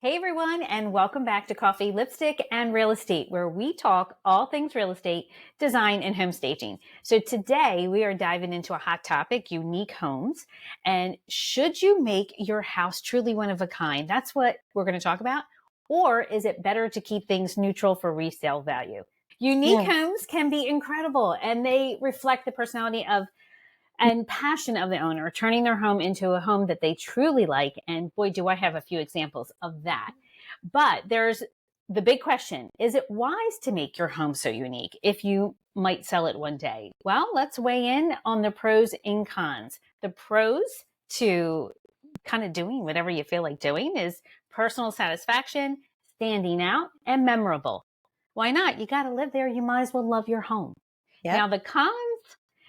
Hey everyone, and welcome back to Coffee, Lipstick, and Real Estate, where we talk all things real estate, design, and home staging. So today we are diving into a hot topic, unique homes. And should you make your house truly one of a kind? That's what we're going to talk about. Or is it better to keep things neutral for resale value? Unique homes can be incredible, and they reflect the personality of and passion of the owner, turning their home into a home that they truly like. And boy, do I have a few examples of that. But there's the big question. Is it wise to make your home so unique if you might sell it one day? Well, let's weigh in on the pros and cons. The pros to kind of doing whatever you feel like doing is personal satisfaction, standing out, and memorable. Why not? You got to live there. You might as well love your home. Yep. Now, the cons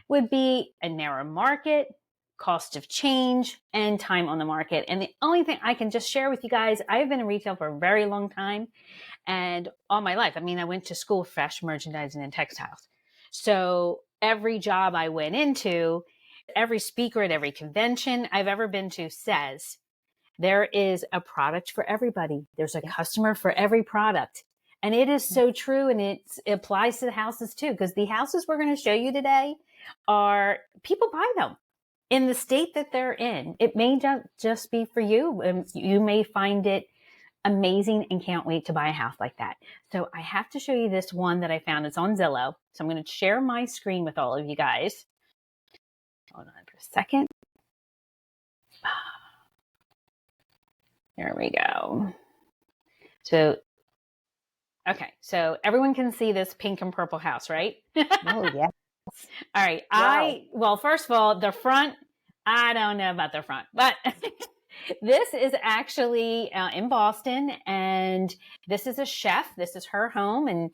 would be a narrow market, cost of change, and time on the market. And the only thing I can just share with you guys, I've been in retail for a very long time and all my life. I mean, I went to school for fashion merchandising and textiles. So every job I went into, every speaker at every convention I've ever been to says there is a product for everybody. There's a customer for every product. And it is so true. And it applies to the houses too, because the houses we're going to show you today are people buy them in the state that they're in. It may just be for you. You may find it amazing and can't wait to buy a house like that. So I have to show you this one that I found. It's on Zillow. So I'm going to share my screen with all of you guys. Hold on for a second. There we go. So, okay. So everyone can see this pink and purple house, right? Oh, yeah. All right. Wow. Well, first of all, the front, I don't know about the front, but this is actually in Boston, and this is a chef. This is her home. And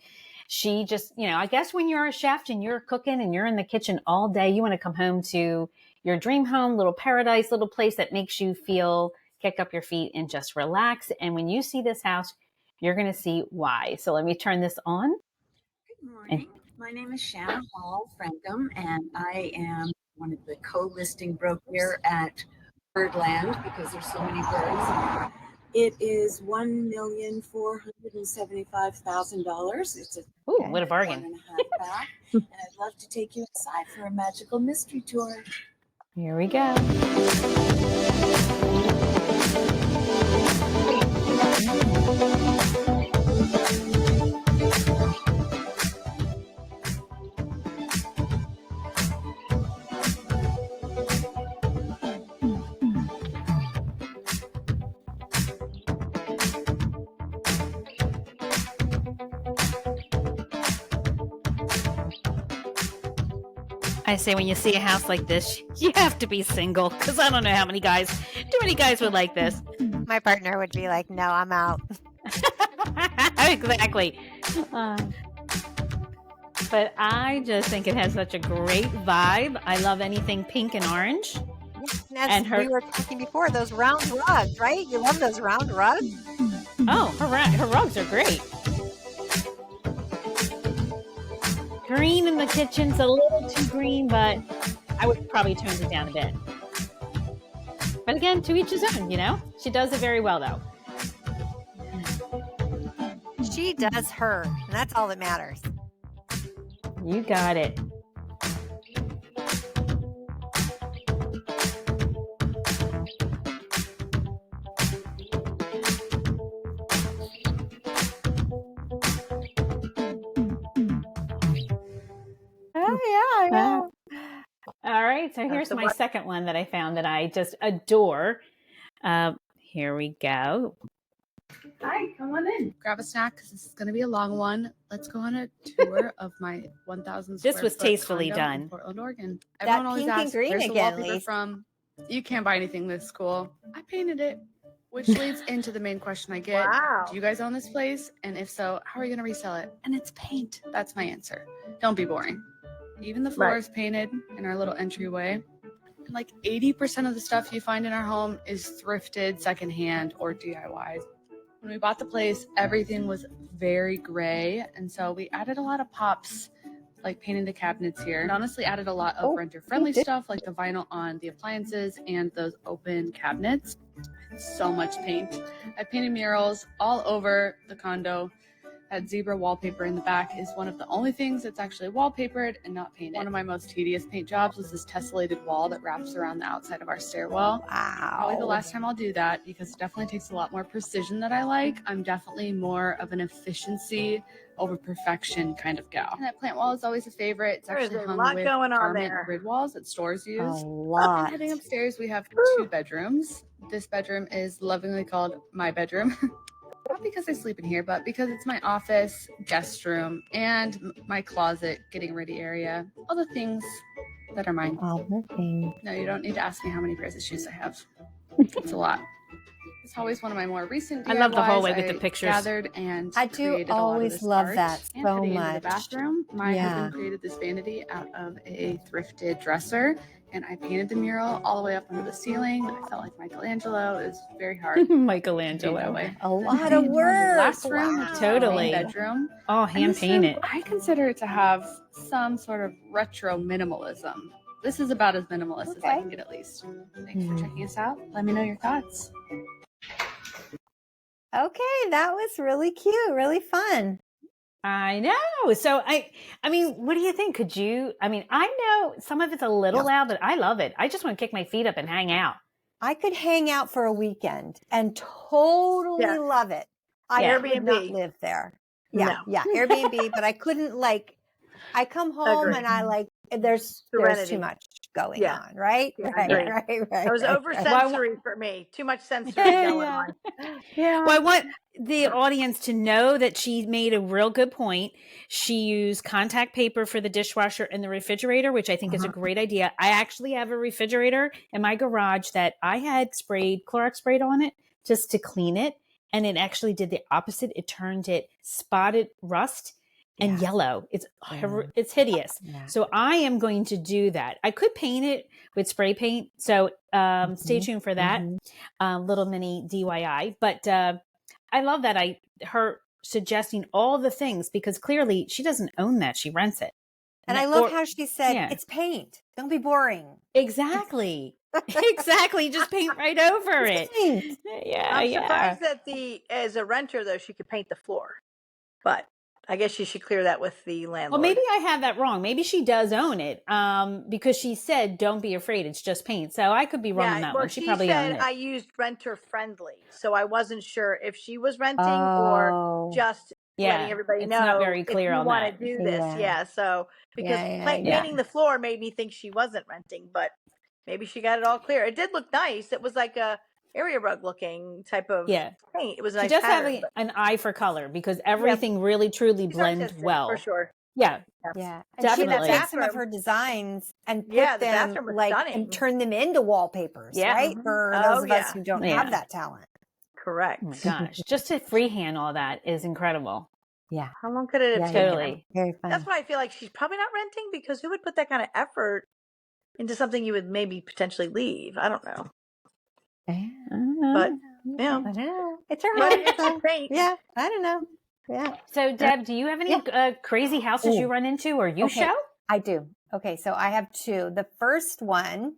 she just, I guess when you're a chef and you're cooking and you're in the kitchen all day, you want to come home to your dream home, little paradise, little place that makes you feel, kick up your feet and just relax. And when you see this house, you're going to see why. So let me turn this on. Good morning. My name is Shannon Hall Frankham, and I am one of the co-listing brokers at Birdland because there's so many birds. It is $1,475,000. It's what a bargain! 1.5 bath, and I'd love to take you inside for a magical mystery tour. Here we go. I say when you see a house like this, you have to be single, because I don't know how many guys would like this. My partner would be like, no, I'm out. Exactly. But I just think it has such a great vibe. I love anything pink and orange. And we were talking before, those round rugs, right? You love those round rugs? Oh, her rugs are great. Green in the kitchen's a little too green, but I would probably tone it down a bit. But again, to each his own, She does it very well, though. She does her, and that's all that matters. You got it. Oh, yeah, I know. All right, so here's my second one that I found that I just adore. Here we go. Hi, come on in. Grab a snack because this is going to be a long one. Let's go on a tour of my 1,000 square This was tastefully done. In Portland, Oregon. Everyone always asks, where's the wallpaper from? You can't buy anything this cool. I painted it, which leads into the main question I get. Wow. Do you guys own this place? And if so, how are you going to resell it? And it's paint. That's my answer. Don't be boring. Even the floor is painted in our little entryway. And like 80% of the stuff you find in our home is thrifted, secondhand, or DIY. When we bought the place, everything was very gray. And so we added a lot of pops, like painting the cabinets here. And honestly added a lot of renter-friendly stuff, like the vinyl on the appliances and those open cabinets. so much paint. I painted murals all over the condo. That zebra wallpaper in the back is one of the only things that's actually wallpapered and not painted. One of my most tedious paint jobs was this tessellated wall that wraps around the outside of our stairwell. Wow. Probably the last time I'll do that because it definitely takes a lot more precision that I like. I'm definitely more of an efficiency over perfection kind of gal. And that plant wall is always a favorite. It's actually hung with garment grid walls that stores use. A lot. And heading upstairs, we have 2 bedrooms. This bedroom is lovingly called my bedroom. Not because I sleep in here, but because it's my office, guest room, and my closet, getting ready area. All the things that are mine. All the things. No, you don't need to ask me how many pairs of shoes I have. It's a lot. It's always one of my more recent DIYs. I love the hallway with the pictures. Gathered and I do created a lot of always this love art. that And so fitting into much. the bathroom, my husband created this vanity out of a thrifted dresser, and I painted the mural all the way up under the ceiling. I felt like Michelangelo. It was very hard. Michelangelo. A lot of work. Last room, which is the Totally. main bedroom. Oh, And hand this paint room, it. I consider it to have some sort of retro minimalism. This is about as minimalist as I can get, at least. Thanks for checking us out. Let me know your thoughts. Okay, that was really cute, really fun. I know. So I mean, what do you think? Could you, I mean, I know some of it's a little loud, but I love it. I just want to kick my feet up and hang out. I could hang out for a weekend and totally love it. I would not live there. Yeah, Airbnb, but I couldn't I come home and I there's too much going on, right? Right. It was over sensory for me. Too much sensory going on. Yeah. Well, I want the audience to know that she made a real good point. She used contact paper for the dishwasher and the refrigerator, which I think is a great idea. I actually have a refrigerator in my garage that I had Clorox sprayed on it just to clean it. And it actually did the opposite. It turned it spotted rust and yellow. It's hideous. Yeah. So I am going to do that. I could paint it with spray paint. So stay tuned for that little mini DIY. But I love that her suggesting all the things, because clearly she doesn't own that. She rents it. And I love how she said, it's paint. Don't be boring. Exactly. Exactly. Just paint right over it. Yeah. I'm surprised that as a renter, though, she could paint the floor. But I guess she should clear that with the landlord. Well, maybe I have that wrong. Maybe she does own it, because she said, "Don't be afraid; it's just paint." So I could be wrong on that one. She probably said owned it. I used renter friendly, so I wasn't sure if she was renting or just letting everybody know. It's not very clear on that. Want to do this, So because painting the floor made me think she wasn't renting, but maybe she got it all clear. It did look nice. It was like a area rug looking type of paint. It was a nice pattern. She does have an eye for color, because everything really truly blends well. For sure. Yeah. Yeah. And definitely. She takes some of her designs and put them and turn them into wallpapers, right? For those of us who don't have that talent. Correct. Oh my gosh. Just to freehand all that is incredible. Yeah. How long could it have taken? Totally. Very fun. That's why I feel like she's probably not renting, because who would put that kind of effort into something you would maybe potentially leave? I don't know. But I don't know. It's her home. Yeah, I don't know. Yeah. So Deb, do you have any crazy houses you run into or you show? I do. Okay, so I have 2. The first one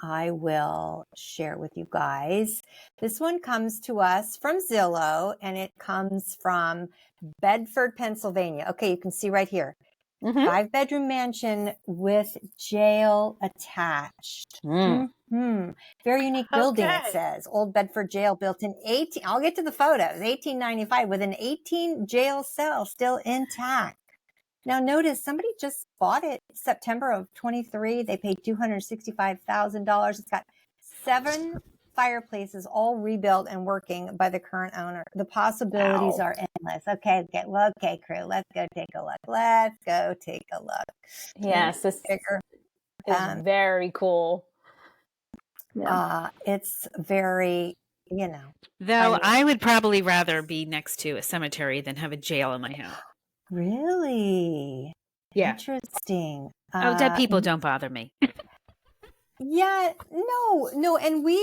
I will share with you guys. This one comes to us from Zillow, and it comes from Bedford, Pennsylvania. Okay, you can see right here. 5-bedroom mansion with jail attached. Very unique building, it says. Old Bedford jail built in I'll get to the photos, 1895, with an 18 jail cell still intact. Now notice somebody just bought it September of 23. They paid $265,000. It's got 7 fireplaces, all rebuilt and working by the current owner. The possibilities are endless. Okay, crew, let's go take a look. Yes, this is very cool. It's very, Though I would probably rather be next to a cemetery than have a jail in my house. Really? Yeah. Interesting. Dead people don't bother me. Yeah, no. And we,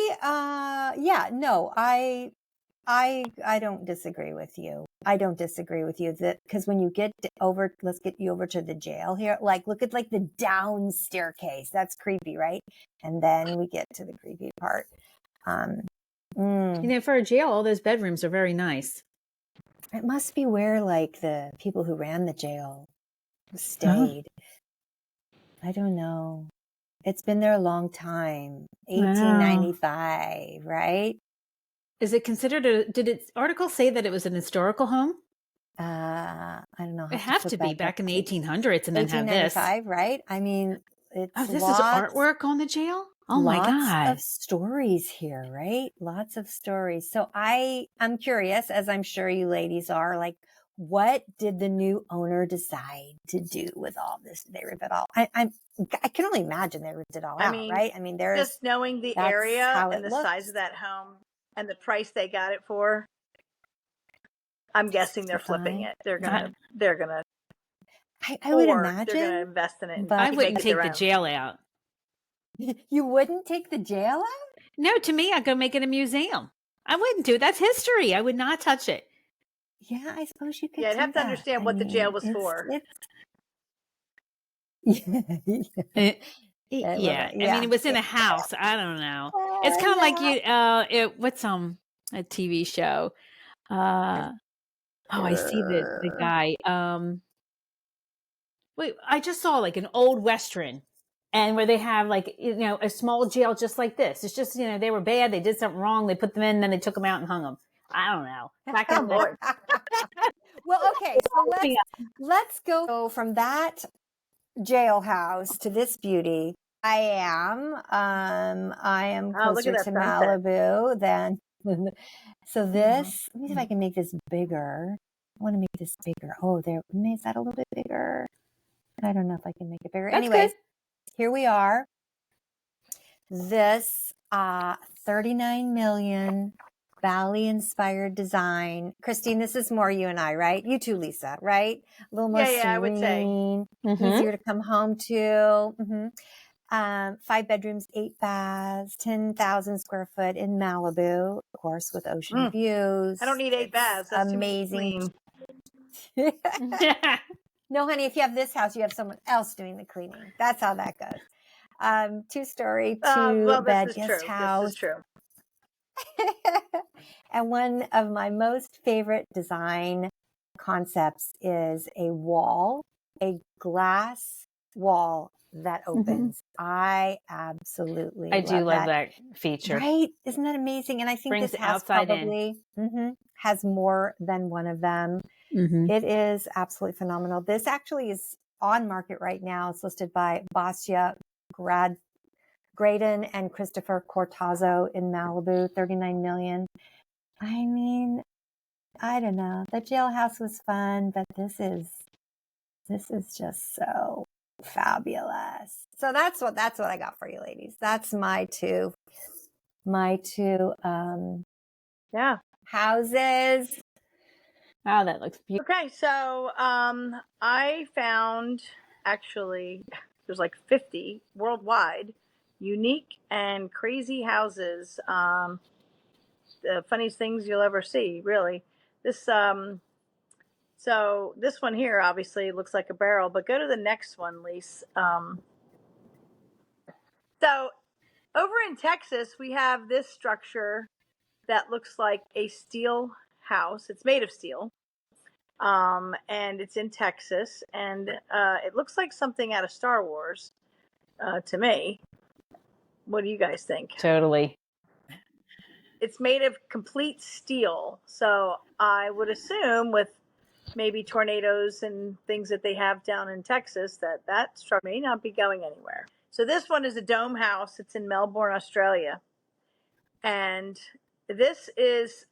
I don't disagree with you. I don't disagree with you that because when you get over, let's get you over to the jail here. Like, look at like the down staircase. That's creepy, right? And then we get to the creepy part. For a jail, all those bedrooms are very nice. It must be where like the people who ran the jail stayed. I don't know. It's been there a long time. 1895, right? Is it considered did its article say that it was an historical home? I don't know. It have to be back in the 1800s and then have this. 1895, right? I mean, it's this is artwork on the jail? Oh my God. Lots of stories here, right? Lots of stories. So I'm curious, as I'm sure you ladies are, like, what did the new owner decide to do with all this? They rip it all. I can only imagine they ripped it all out, right? I mean, there's just knowing the area and the size of that home and the price they got it for. I'm guessing they're flipping it. They're gonna. I would imagine they're gonna invest in it. But I wouldn't take the jail out. You wouldn't take the jail out? No, to me, I'd go make it a museum. I wouldn't do it. That's history. I would not touch it. Yeah, I suppose you could. Yeah, I'd have to understand what the jail was for. Yeah. I mean, it was in a house. I don't know. It's kind of like what's a TV show? I see the guy. Wait, I just saw like an old Western, and where they have like a small jail just like this. It's just they were bad. They did something wrong. They put them in, then they took them out and hung them. I don't know. Well, okay, so let's go from that jailhouse to this beauty. I am closer to Malibu than. So this, let me see if I can make this bigger. I want to make this bigger. Oh, is that a little bit bigger? I don't know if I can make it bigger. Anyways, here we are. This 39 million Bali-inspired design. Christine, this is more you and I, right? You too, Lisa, right? A little more serene, I would say. Easier to come home to. 5 bedrooms, 8 baths, 10,000 square foot in Malibu, of course, with ocean views. I don't need 8 baths. That's amazing. No, honey, if you have this house, you have someone else doing the cleaning. That's how that goes. 2-story, 2-bed guest house. This is true. And one of my most favorite design concepts is a glass wall that opens. I absolutely love that feature. Right? Isn't that amazing? And I think this house probably has more than one of them. It is absolutely phenomenal. This actually is on market right now. It's listed by Basia Graydon and Christopher Cortazzo in Malibu, 39 million. I mean, I don't know. The jailhouse was fun, but this is just so fabulous. So that's what I got for you, ladies. That's my two houses. Wow, that looks beautiful. Okay, so I found actually there's like 50 worldwide unique and crazy houses. The funniest things you'll ever see, really. This so this one here obviously looks like a barrel, but go to the next one, Lise. So over in Texas, we have this structure that looks like a steel house. It's made of steel. And it's in Texas, and it looks like something out of Star Wars to me. What do you guys think? Totally. It's made of complete steel, so I would assume with maybe tornadoes and things that they have down in Texas that structure may not be going anywhere. So this one is a dome house. It's in Melbourne, Australia, and this is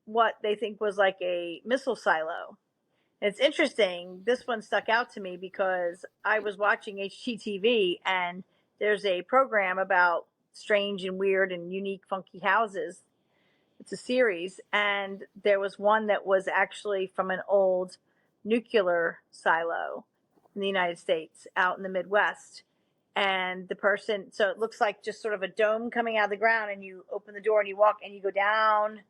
what they think was like a missile silo. It's interesting. This one stuck out to me because I was watching HGTV and there's a program about strange and weird and unique, funky houses. It's a series. And there was one that was actually from an old nuclear silo in the United States out in the Midwest. And the person, so it looks like just sort of a dome coming out of the ground, and you open the door and you walk and you go down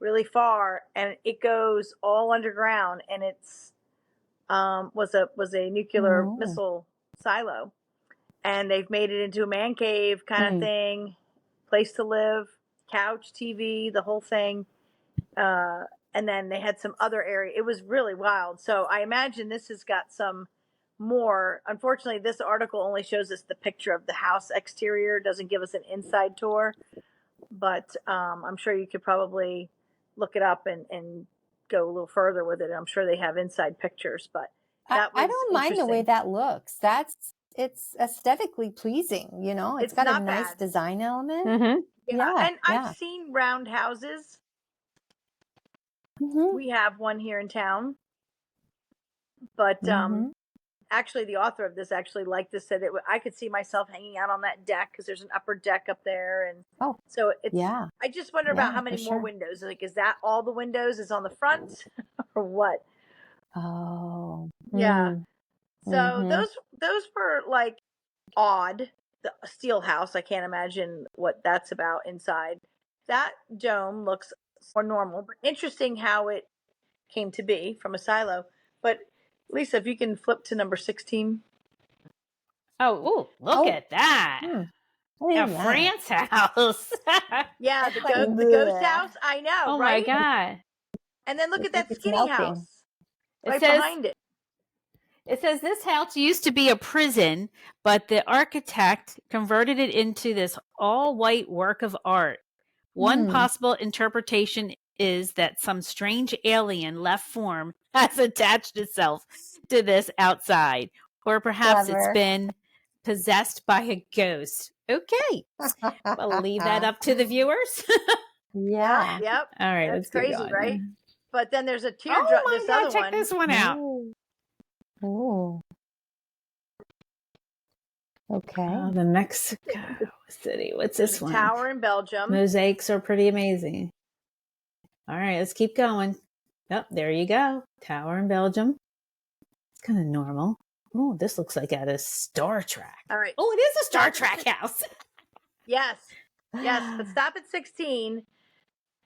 really far, and it goes all underground, and it's was a nuclear missile silo, and they've made it into a man cave kind of thing, place to live, couch, TV, the whole thing. And then they had some other area. It was really wild. So I imagine this has got some more. Unfortunately, this article only shows us the picture of the house exterior, doesn't give us an inside tour. But I'm sure you could probably look it up and go a little further with it. I'm sure they have inside pictures, but that was I don't mind the way that looks. It's aesthetically pleasing, you know. It's got a nice design element. Mm-hmm. Yeah, and I've seen round houses. Mm-hmm. We have one here in town, but actually, the author of this actually liked this. Said I could see myself hanging out on that deck because there's an upper deck up there, and so it's. Yeah. I just wonder about how many more windows. Like, is that all the windows is on the front, or what? Oh, yeah. So those were like odd. The steel house, I can't imagine what that's about inside. That dome looks more normal, but interesting how it came to be from a silo. But Lisa, if you can flip to number 16. Oh, look at that. A France house. Yeah, the ghost house. I know, oh right? my God. And then look at that skinny house right behind it. It says this house used to be a prison, but the architect converted it into this all-white work of art. One possible interpretation is that some strange alien left form has attached itself to this outside, or perhaps it's been possessed by a ghost. Okay. We'll leave that up to the viewers. Yeah. Yep. All right, that's let's crazy, going. Right? But then there's a teardrop. Oh my God, check this one out. Oh. Okay. The Mexico City. What's this one? Tower in Belgium. Mosaics are pretty amazing. All right, let's keep going. Oh, there you go. Tower in Belgium. It's kind of normal. Oh, this looks like out of Star Trek. All right. Oh, it is a Star Trek house. Yes. Yes. But stop at 16.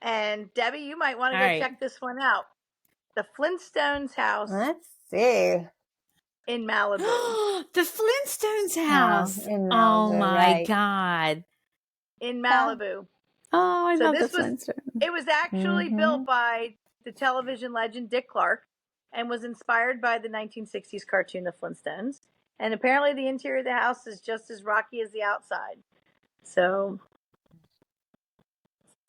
And Debbie, you might want to go check this one out. The Flintstones house. Let's see. In Malibu. The Flintstones house. In Malibu, oh my God. In Malibu. Oh, I love the Flintstones. It was actually built by the television legend Dick Clark and was inspired by the 1960s cartoon The Flintstones. And apparently the interior of the house is just as rocky as the outside. So,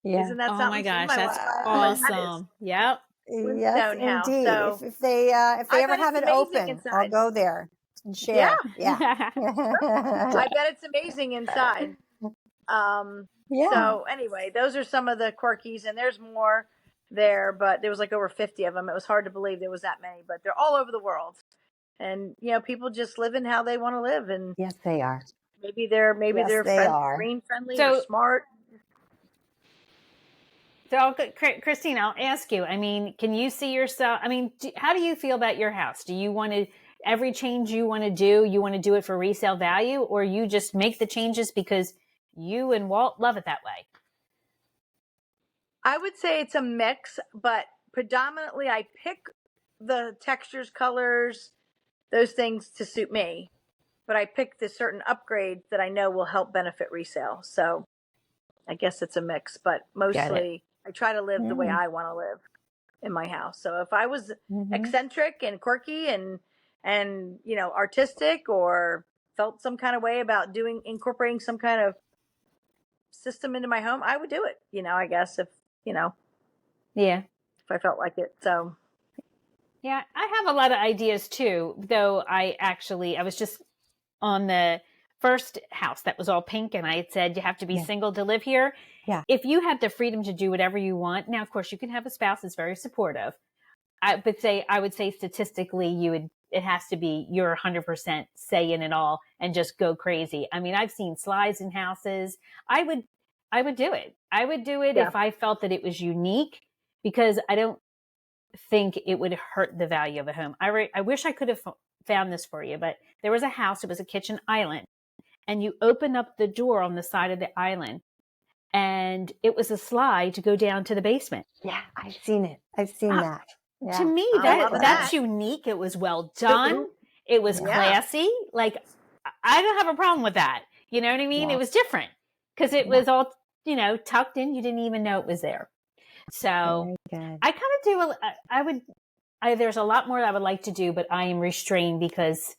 isn't that something? Oh my gosh, that's awesome. Yep. Yes, indeed. So, if they ever have it open, inside. I'll go there and share. Yeah. I bet it's amazing inside. So anyway, those are some of the quirkies, and there's more there, but there was like over 50 of them. It was hard to believe there was that many, but they're all over the world. And people just living how they want to live, and yes, they are. Maybe they're green friendly or smart. So, Christine, I'll ask you. I mean, can you see yourself? I mean, how do you feel about your house? Do you want to every change you want to do it for resale value, or you just make the changes because you and Walt love it that way? I would say it's a mix, but predominantly I pick the textures, colors, those things to suit me. But I pick the certain upgrades that I know will help benefit resale. So I guess it's a mix, but mostly I try to live the way I want to live in my house. So if I was eccentric and quirky and artistic, or felt some kind of way about incorporating some kind of system into my home, I would do it. I guess if I felt like it. So yeah, I have a lot of ideas too, though I was just on the first house that was all pink, and I had said you have to be single to live here. Yeah. If you have the freedom to do whatever you want, now of course you can have a spouse that's very supportive. I would say statistically it has to be your 100% say in it all and just go crazy. I mean, I've seen slides in houses. I would do it. I would do it if I felt that it was unique, because I don't think it would hurt the value of a home. I wish I could have found this for you, but there was a house. It was a kitchen island, and you open up the door on the side of the island, and it was a slide to go down to the basement. Yeah, I've seen it. I've seen that. Yeah. To me, that's unique. It was well done. It was classy. Like, I don't have a problem with that. You know what I mean? It was different because it was all, tucked in. You didn't even know it was there. So I kind of do, there's a lot more I would like to do, but I am restrained because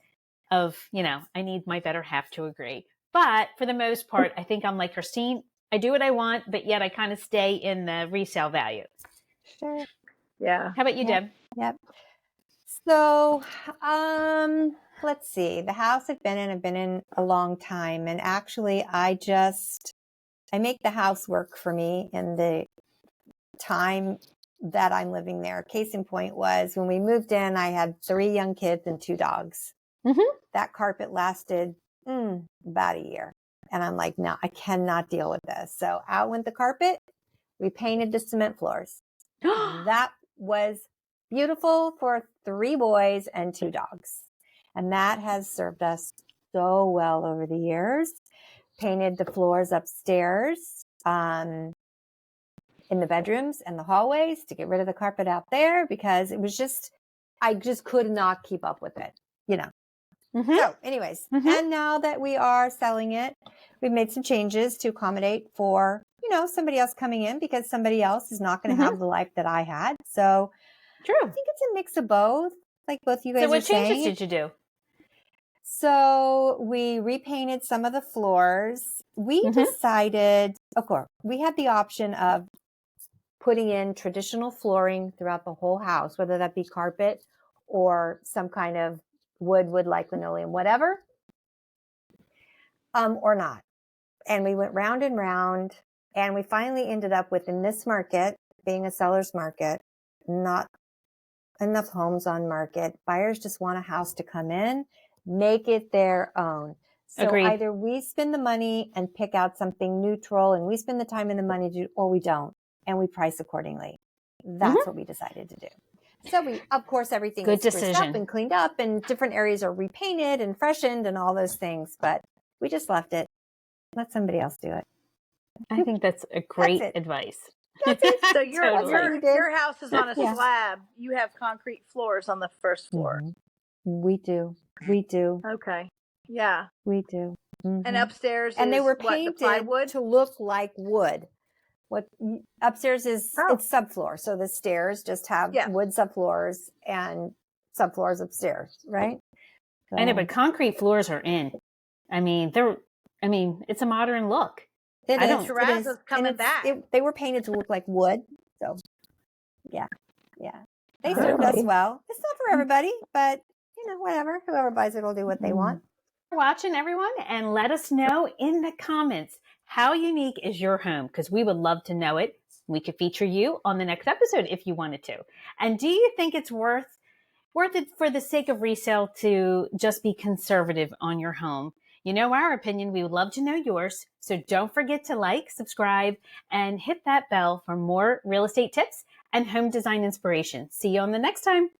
of, I need my better half to agree. But for the most part, I think I'm like Christine. I do what I want, but yet I kind of stay in the resale value. Sure. Yeah. How about you, Deb? Yep. So, let's see. The house I've been in a long time. And actually, I make the house work for me in the time that I'm living there. Case in point was when we moved in, I had 3 young kids and 2 dogs. Mm-hmm. That carpet lasted about a year. And I'm like, no, I cannot deal with this. So out went the carpet. We painted the cement floors. That was beautiful for 3 boys and 2 dogs. And that has served us so well over the years. Painted the floors upstairs, in the bedrooms and the hallways to get rid of the carpet out there because it was I just could not keep up with it, Mm-hmm. So anyways, and now that we are selling it, we've made some changes to accommodate for, somebody else coming in because somebody else is not going to have the life that I had. So true. I think it's a mix of both, like both you guys are saying. So what changes did you do? So we repainted some of the floors. We decided, of course, we had the option of putting in traditional flooring throughout the whole house, whether that be carpet or some kind of wood like linoleum, whatever, or not. And we went round and round, and we finally ended up with, in this market, being a seller's market, not enough homes on market. Buyers just want a house to come in, make it their own. So Agreed. Either we spend the money and pick out something neutral, and we spend the time and the money or we don't, and we price accordingly. That's what we decided to do. So we, of course, everything is spruced up and cleaned up, and different areas are repainted and freshened and all those things. But we just left it. Let somebody else do it. I think that's a great advice. That's it. So your house is on a slab. You have concrete floors on the first floor. We do. We do. Okay. Yeah. We do. And upstairs and is they were what, painted the plywood? to look like wood. What upstairs is it's subfloor. So the stairs just have wood subfloors and subfloors upstairs, right? So. I know, but concrete floors are in. I mean, it's a modern look. Terrazzo's coming back. They were painted to look like wood. So yeah. They served us well. It's not for everybody, but whatever. Whoever buys it will do what they want. For watching, everyone, and let us know in the comments how unique is your home, because we would love to know it. We could feature you on the next episode if you wanted to. And do you think it's worth it for the sake of resale to just be conservative on your home? Our opinion. We would love to know yours. So don't forget to like, subscribe, and hit that bell for more real estate tips and home design inspiration. See you on the next time.